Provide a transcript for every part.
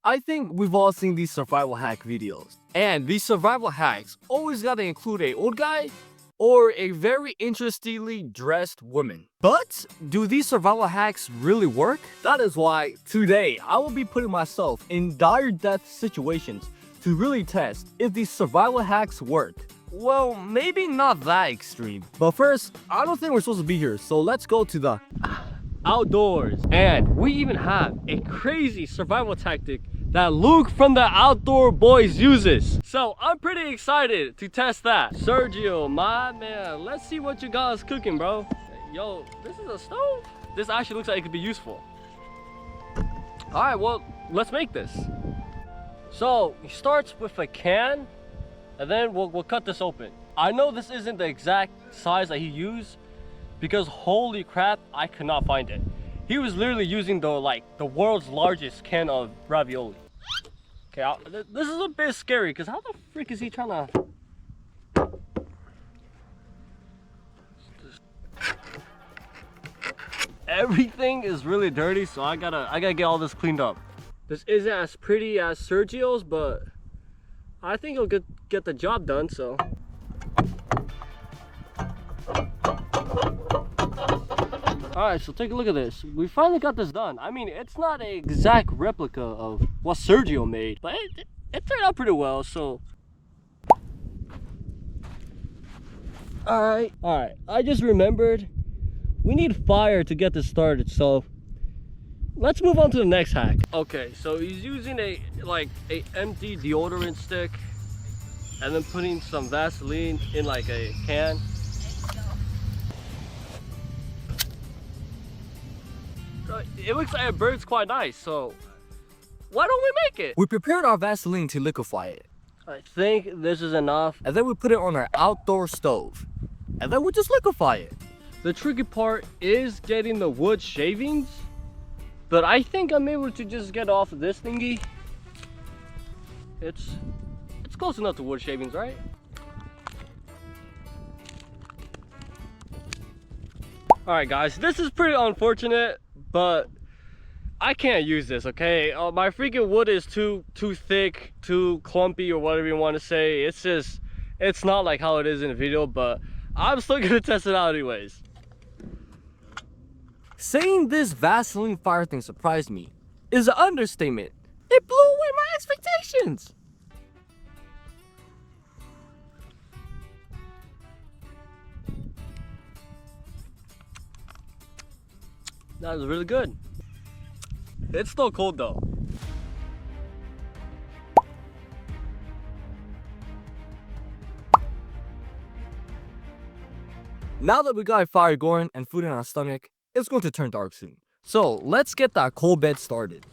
I think we've all seen these survival hack videos. And these survival hacks always gotta include a old guy or a very interestingly dressed woman. But do these survival hacks really work? That is why today I will be putting myself in dire death situations to really test if these survival hacks work. Well, maybe not that extreme. But first, I don't think we're supposed to be here, so let's go to the outdoors. And we even have a crazy survival tactic that Luke from the Outdoor Boys uses. So I'm pretty excited to test that. Sergio, my man, let's see what you got us cooking, bro. Yo, this is a stove? This actually looks like it could be useful. All right, well, let's make this. So he starts with a can, and then we'll cut this open. I know this isn't the exact size that he used because holy crap, I could not find it. He was literally using the world's largest can of ravioli. Okay, this is a bit scary because how the frick is he trying to? Everything is really dirty, so I gotta get all this cleaned up. This isn't as pretty as Sergio's, but I think it'll get the job done. So. Alright, so take a look at this. We finally got this done. I mean, it's not an exact replica of what Sergio made, but it turned out pretty well, so. Alright, I just remembered we need fire to get this started, so let's move on to the next hack. Okay, so he's using a empty deodorant stick and then putting some Vaseline in like a can. It looks like it burns quite nice, so why don't we make it? We prepared our Vaseline to liquefy it. I think this is enough. And then we put it on our outdoor stove. And then we just liquefy it. The tricky part is getting the wood shavings, but I think I'm able to just get off of this thingy. It's close enough to wood shavings, right? Alright guys, this is pretty unfortunate, but I can't use this, okay? My freaking wood is too thick, too clumpy, or whatever you want to say. It's not like how it is in the video, but I'm still gonna test it out anyways. Saying this Vaseline fire thing surprised me is an understatement. It blew away my expectations. That was really good. It's still cold though. Now that we got a fire going and food in our stomach, it's going to turn dark soon. So let's get that coal bed started.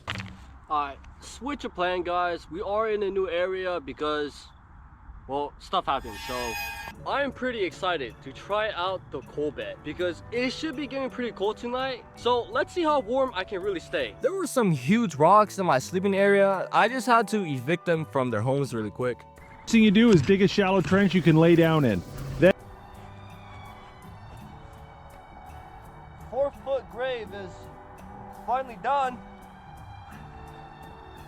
Alright, switch of plan guys. We are in a new area because, well, stuff happened. So I'm pretty excited to try out the coal bed because it should be getting pretty cold tonight. So let's see how warm I can really stay. There were some huge rocks in my sleeping area. I just had to evict them from their homes really quick. First thing you do is dig a shallow trench you can lay down in. Then 4-foot grave is finally done.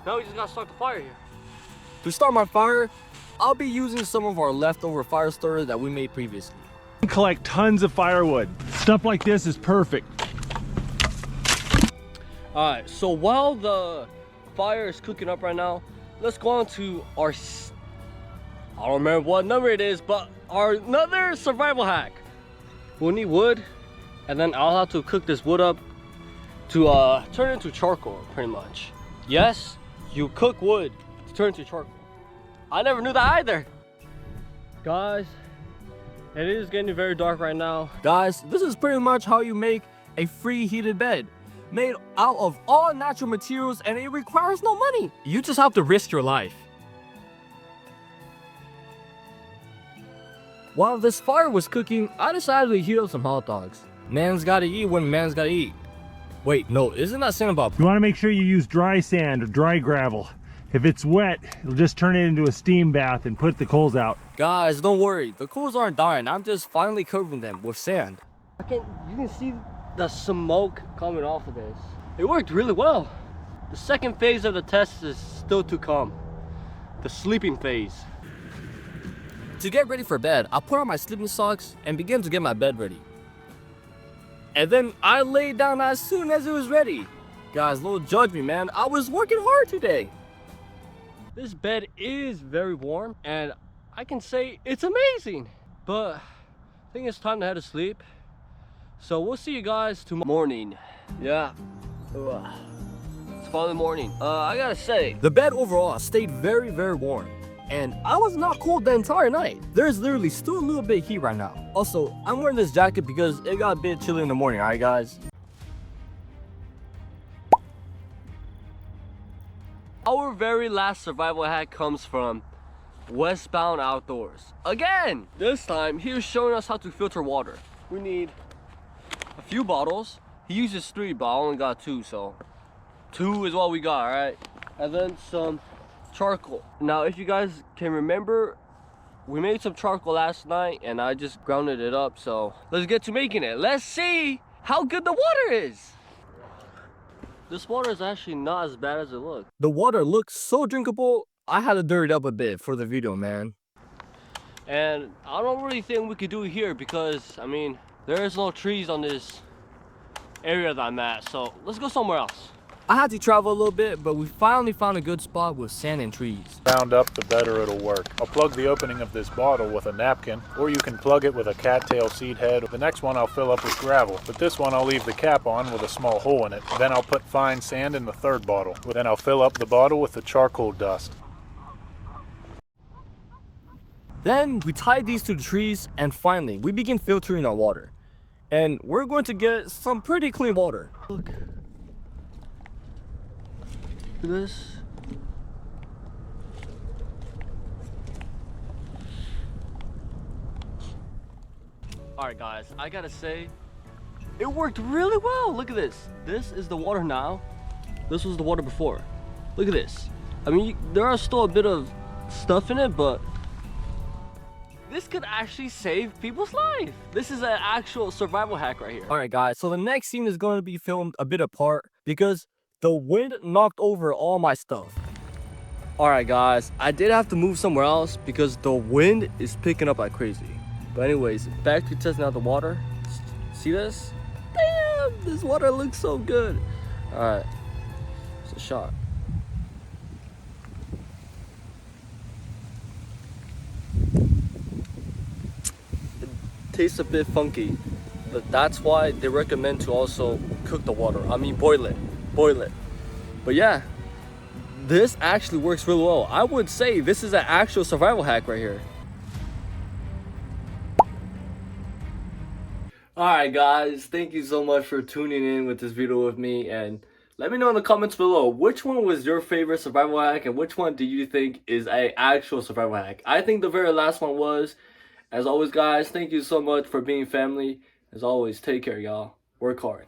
Now we just gotta start the fire here. To start my fire, I'll be using some of our leftover fire starter that we made previously. collect tons of firewood. Stuff like this is perfect. Alright, so while the fire is cooking up right now, let's go on to our, I don't remember what number it is, but our another survival hack. We'll need wood, and then I'll have to cook this wood up to turn it into charcoal, pretty much. Yes, you cook wood to turn into charcoal. I never knew that either. Guys, it is getting very dark right now. Guys, this is pretty much how you make a free heated bed. Made out of all natural materials, and it requires no money. You just have to risk your life. While this fire was cooking, I decided to heat up some hot dogs. Man's gotta eat when man's gotta eat. Wait, no, isn't that saying about... You want to make sure you use dry sand or dry gravel. If it's wet, it'll just turn it into a steam bath and put the coals out. Guys, don't worry. The coals aren't dying. I'm just finally covering them with sand. You can see the smoke coming off of this. It worked really well. The second phase of the test is still to come. The sleeping phase. To get ready for bed, I put on my sleeping socks and began to get my bed ready. And then I laid down as soon as it was ready. Guys, don't judge me, man. I was working hard today. This bed is very warm and I can say it's amazing. But I think it's time to head to sleep. So we'll see you guys tomorrow morning. Yeah. It's finally morning. I gotta say, The bed overall stayed very, very warm. And I was not cold the entire night. There's literally still a little bit of heat right now. Also, I'm wearing this jacket because it got a bit chilly in the morning, alright guys? our very last survival hack comes from Westbound Outdoors. Again, this time he was showing us how to filter water. We need a few bottles. He uses 3, but I only got 2, so 2 is what we got, alright? And then some charcoal. Now, if you guys can remember, we made some charcoal last night and I just grounded it up, so let's get to making it. Let's see how good the water is. This water is actually not as bad as it looks. The water looks so drinkable, I had to dirty it up a bit for the video, man. And I don't really think we could do it here because, I mean, there is no trees on this area that I'm at, so let's go somewhere else. I had to travel a little bit, but we finally found a good spot with sand and trees. Round up, the better it'll work. I'll plug the opening of this bottle with a napkin, or you can plug it with a cattail seed head. The next one I'll fill up with gravel, but this one I'll leave the cap on with a small hole in it. Then I'll put fine sand in the third bottle. Then I'll fill up the bottle with the charcoal dust. Then we tied these to the trees, and finally we begin filtering our water. And we're going to get some pretty clean water. Look. Look at this. Alright guys, I gotta say, it worked really well. Look at this. This is the water now. This was the water before. Look at this. I mean, there are still a bit of stuff in it, but this could actually save people's life. This is an actual survival hack right here. Alright guys, so the next scene is going to be filmed a bit apart because the wind knocked over all my stuff. Alright guys, I did have to move somewhere else because the wind is picking up like crazy. But anyways, back to testing out the water. See this? Damn, this water looks so good. Alright, it's a shot. It tastes a bit funky, but that's why they recommend to also cook the water. I mean, boil it. But yeah, this actually works really well. I would say this is an actual survival hack right here. Alright guys, thank you so much for tuning in with this video with me, and let me know in the comments below which one was your favorite survival hack and which one do you think is an actual survival hack. I think the very last one was. As always guys, thank you so much for being family. As always, take care y'all. Work hard.